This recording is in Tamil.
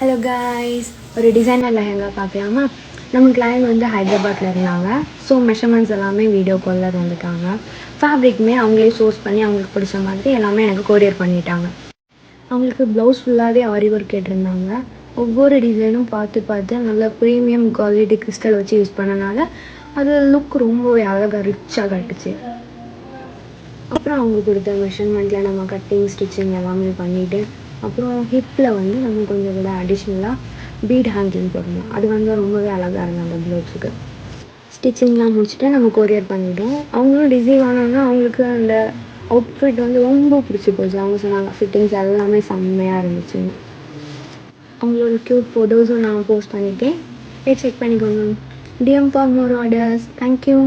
ஹலோ காய்ஸ், ஒரு டிசைனர் லெஹங்கா பார்க்கலாமா? நம்ம கிளைண்ட் வந்து ஹைதராபாத்தில் இருந்தாங்க. ஸோ மெஷர்மெண்ட்ஸ் எல்லாமே வீடியோ காலில் வந்துட்டாங்க. ஃபேப்ரிக்குமே அவங்களே சோர்ஸ் பண்ணி அவங்களுக்கு பிடிச்ச மாதிரி எல்லாமே எனக்கு கொரியர் பண்ணிட்டாங்க. அவங்களுக்கு ப்ளவுஸ் ஃபுல்லாகவே ஆரி ஒர்க் கேட்டிருந்தாங்க. ஒவ்வொரு டிசைனும் பார்த்து பார்த்து நல்ல ப்ரீமியம் குவாலிட்டி கிறிஸ்டல் வச்சு யூஸ் பண்ணனால அது லுக் ரொம்பவே அழகாக ரிச்சாக கட்டுச்சு. அப்புறம் அவங்க கொடுத்த மெஷர்மெண்ட்டில் நம்ம கட்டிங் ஸ்டிச்சிங் எல்லாமே பண்ணிவிட்டு அப்புறம் ஹிப்பில் வந்து நம்ம கொஞ்சம் கூட அடிஷ்னலாக பீட் ஹேங்கிங் போடணும். அது வந்து ரொம்பவே அழகாக இருந்தது அந்த ப்ளவுஸுக்கு. ஸ்டிச்சிங்லாம் முடிச்சுட்டு நம்ம கொரியர் பண்ணிவிட்டோம். அவங்களும் ரிசீவ் ஆனோன்னா அவங்களுக்கு அந்த அவுட்ஃபிட் வந்து ரொம்ப பிடிச்சி போச்சு. அவங்க சொன்னாங்க ஃபிட்டிங்ஸ் எல்லாமே செம்மையாக இருந்துச்சுன்னு. அவங்களோட க்யூட் ஃபோட்டோஸும் நான் போஸ்ட் பண்ணியிருக்கேன். போய் செக் பண்ணிக்கோங்க. DM for more orders. Thank you.